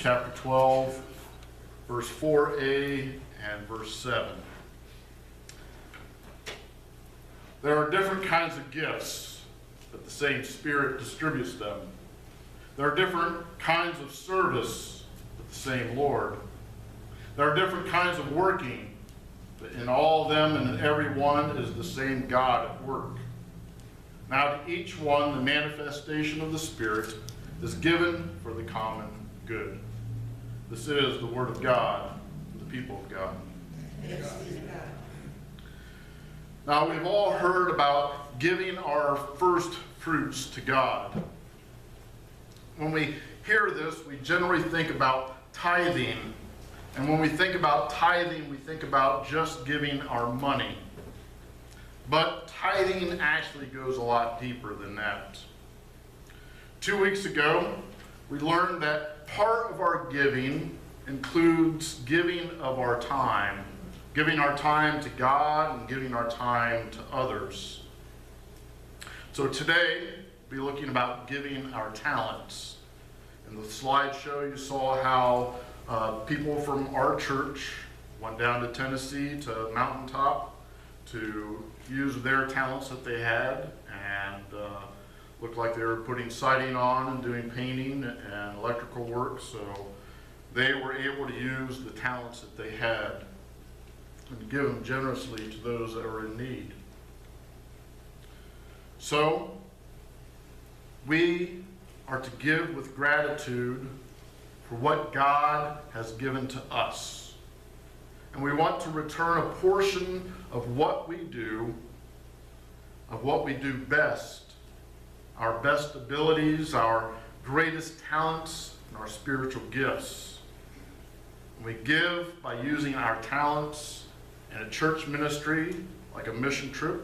chapter 12, verse 4a and verse 7. There are different kinds of gifts, but the same Spirit distributes them. There are different kinds of service, but the same Lord. There are different kinds of working, but in all of them and in every one is the same God at work. Now to each one the manifestation of the Spirit is given for the common good. This is the word of God for the people of God. Now we've all heard about giving our first fruits to God. When we hear this, we generally think about tithing. And when we think about tithing, we think about just giving our money. But tithing actually goes a lot deeper than that. 2 weeks ago, we learned that part of our giving includes giving of our time to God and giving our time to others. So today, we'll be looking about giving our talents. In the slideshow, you saw how people from our church went down to Tennessee to Mountaintop to use their talents that they had, and looked like they were putting siding on and doing painting and electrical work, so they were able to use the talents that they had and give them generously to those that are in need. So we are to give with gratitude for what God has given to us. And we want to return a portion of what we do best, our best abilities, our greatest talents, and our spiritual gifts. And we give by using our talents in a church ministry, like a mission trip,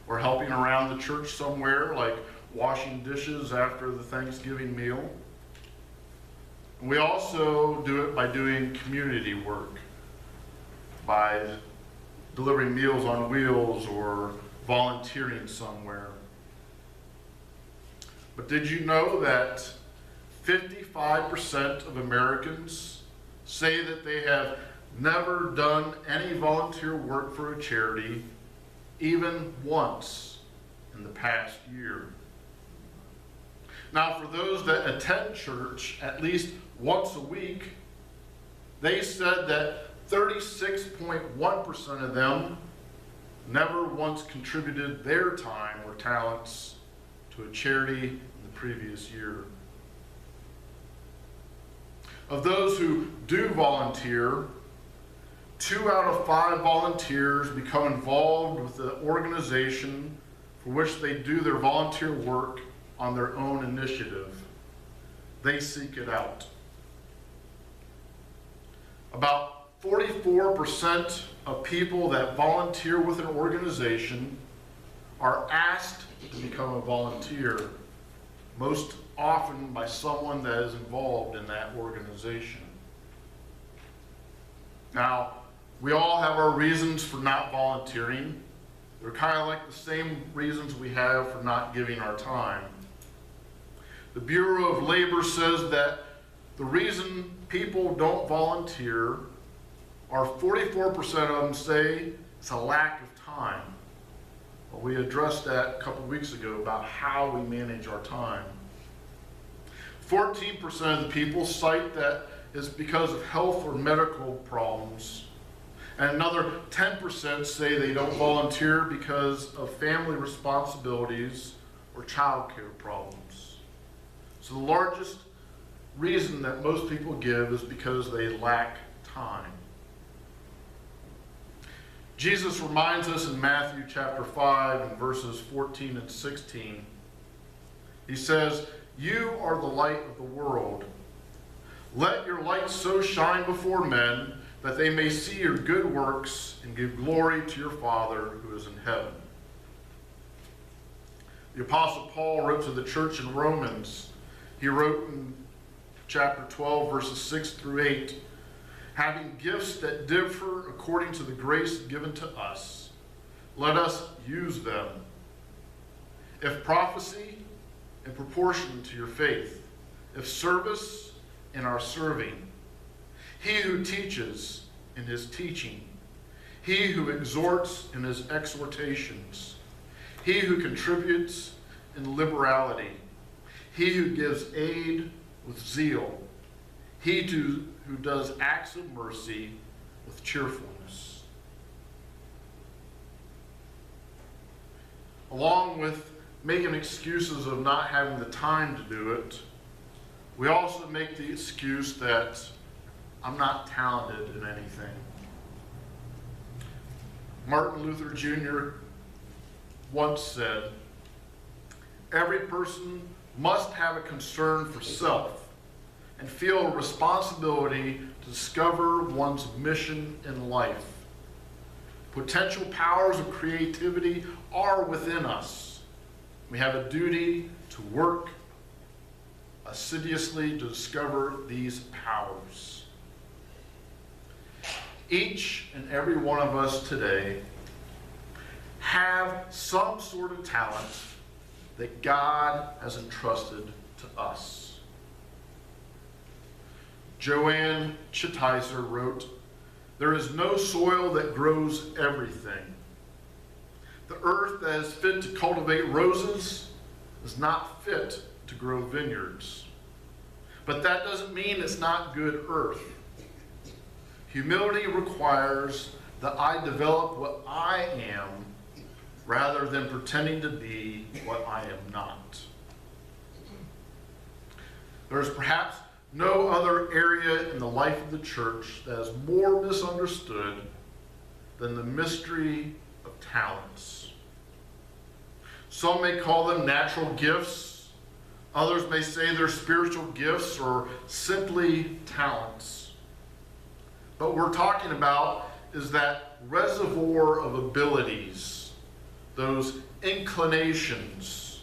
or helping around the church somewhere, like washing dishes after the Thanksgiving meal. And we also do it by doing community work, by delivering Meals on Wheels or volunteering somewhere. But did you know that 55% of Americans say that they have never done any volunteer work for a charity even once in the past year? Now, for those that attend church at least once a week, they said that 36.1% of them never once contributed their time or talents to a charity in the previous year. Of those who do volunteer, 2 out of 5 volunteers become involved with the organization for which they do their volunteer work on their own initiative. They seek it out. About 44% of people that volunteer with an organization are asked to become a volunteer, most often by someone that is involved in that organization. Now, we all have our reasons for not volunteering. They're kind of like the same reasons we have for not giving our time. The Bureau of Labor says that the reason people don't volunteer are 44% of them say it's a lack of time. Well, we addressed that a couple weeks ago about how we manage our time. 14% of the people cite that it's because of health or medical problems. And another 10% say they don't volunteer because of family responsibilities or childcare problems. So the largest reason that most people give is because they lack time. Jesus reminds us in Matthew chapter 5 and verses 14 and 16. He says, "You are the light of the world. Let your light so shine before men that they may see your good works and give glory to your Father who is in heaven." The Apostle Paul wrote to the church in Romans. He wrote in chapter 12, verses 6 through 8, "Having gifts that differ according to the grace given to us, let us use them. If prophecy, in proportion to your faith. If service, in our serving, he who teaches in his teaching, he who exhorts in his exhortations, he who contributes in liberality, he who gives aid with zeal, he who does acts of mercy with cheerfulness. Along with making excuses of not having the time to do it, we also make the excuse that I'm not talented in anything. Martin Luther Jr. once said, "Every person must have a concern for self and feel a responsibility to discover one's mission in life. Potential powers of creativity are within us. We have a duty to work assiduously to discover these powers." Each and every one of us today have some sort of talent that God has entrusted to us. Joanne Chittiser wrote, "There is no soil that grows everything. The earth that is fit to cultivate roses is not fit to grow vineyards. But that doesn't mean it's not good earth. Humility requires that I develop what I am rather than pretending to be what I am not." There is perhaps no other area in the life of the church that is more misunderstood than the mystery of talents. Some may call them natural gifts. Others may say they're spiritual gifts or simply talents. But what we're talking about is that reservoir of abilities, those inclinations,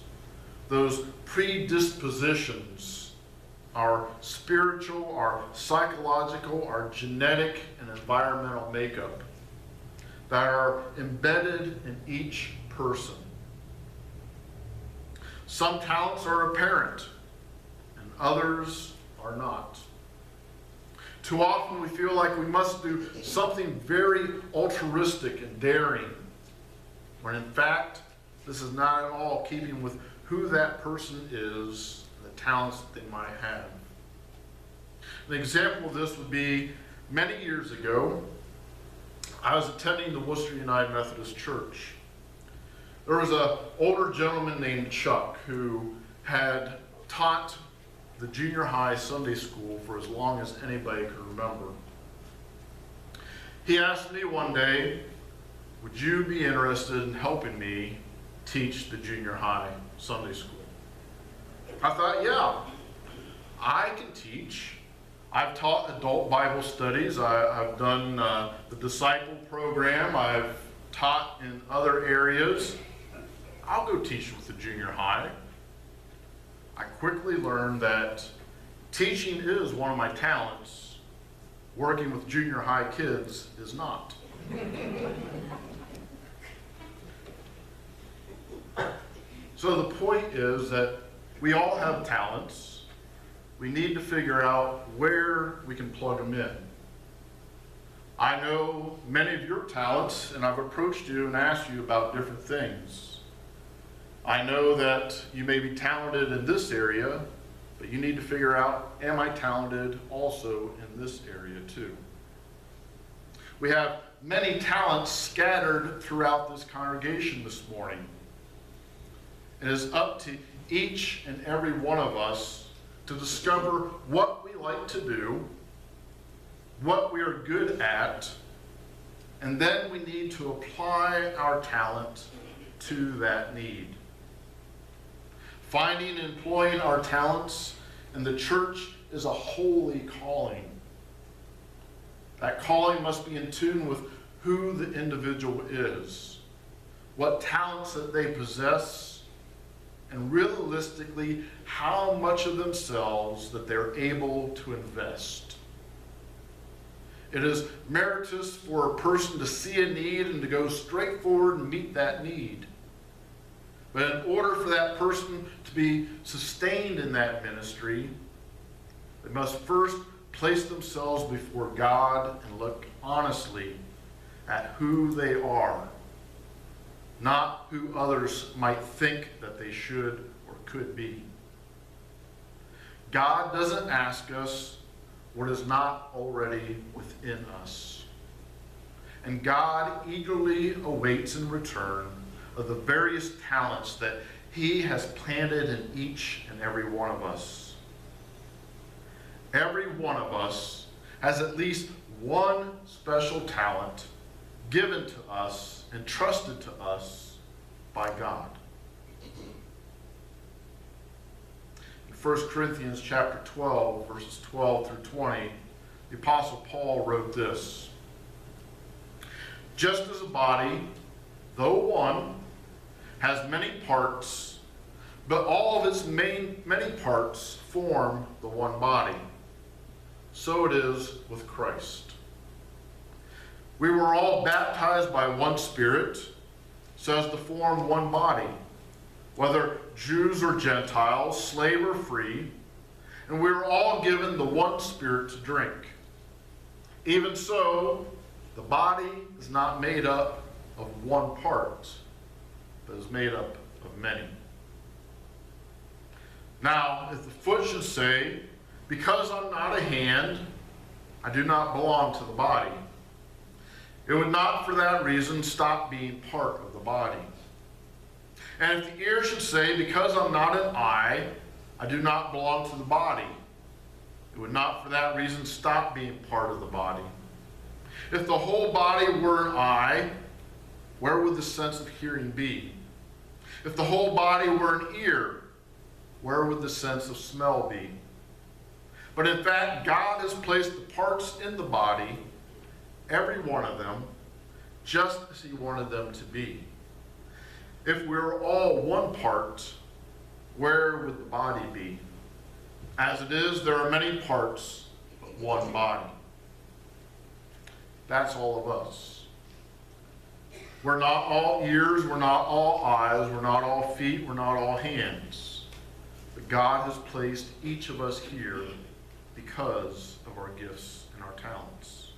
those predispositions, our spiritual, our psychological, our genetic and environmental makeup that are embedded in each person. Some talents are apparent and others are not. Too often we feel like we must do something very altruistic and daring, when in fact this is not at all keeping with who that person is, the talents that they might have. An example of this would be many years ago, I was attending the Worcester United Methodist Church. There was an older gentleman named Chuck who had taught the junior high Sunday school for as long as anybody could remember. He asked me one day, "Would you be interested in helping me teach the junior high Sunday school?" I thought, yeah, I can teach. I've taught adult Bible studies. I've done the disciple program. I've taught in other areas. I'll go teach with the junior high. I quickly learned that teaching is one of my talents. Working with junior high kids is not. So the point is that we all have talents. We need to figure out where we can plug them in. I know many of your talents, and I've approached you and asked you about different things. I know that you may be talented in this area, but you need to figure out, am I talented also in this area too? We have many talents scattered throughout this congregation this morning. It is up to each and every one of us to discover what we like to do, what we are good at, and then we need to apply our talent to that need. Finding and employing our talents in the church is a holy calling. That calling must be in tune with who the individual is, what talents that they possess, and realistically, how much of themselves that they're able to invest. It is meritorious for a person to see a need and to go straight forward and meet that need. But in order for that person to be sustained in that ministry, They must first place themselves before God and look honestly at who they are, not who others might think that they should or could be. God doesn't ask us what is not already within us. And God eagerly awaits in return of the various talents that He has planted in each and every one of us. Every one of us has at least one special talent given to us, entrusted to us by God. In 1 Corinthians chapter 12, verses 12 through 20, the Apostle Paul wrote this: "Just as a body, though one, has many parts, but all of its many parts form the one body, so it is with Christ. We were all baptized by one Spirit, so as to form one body, whether Jews or Gentiles, slave or free, and we were all given the one Spirit to drink. Even so, the body is not made up of one part, but is made up of many. Now, if the foot should say, 'Because I'm not a hand, I do not belong to the body,' it would not for that reason stop being part of the body. And if the ear should say, 'Because I'm not an eye, I do not belong to the body,' it would not for that reason stop being part of the body. If the whole body were an eye, where would the sense of hearing be? If the whole body were an ear, where would the sense of smell be? But in fact, God has placed the parts in the body, every one of them, just as He wanted them to be. If we were all one part, where would the body be? As it is, there are many parts, but one body." That's all of us. We're not all ears, we're not all eyes, we're not all feet, we're not all hands. But God has placed each of us here because of our gifts and our talents.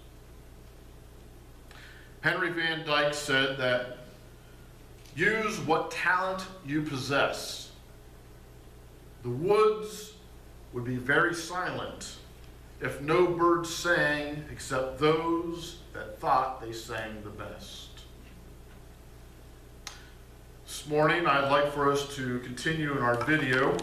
Henry Van Dyke said that, "Use what talent you possess. The woods would be very silent if no birds sang except those that thought they sang the best." This morning, I'd like for us to continue in our video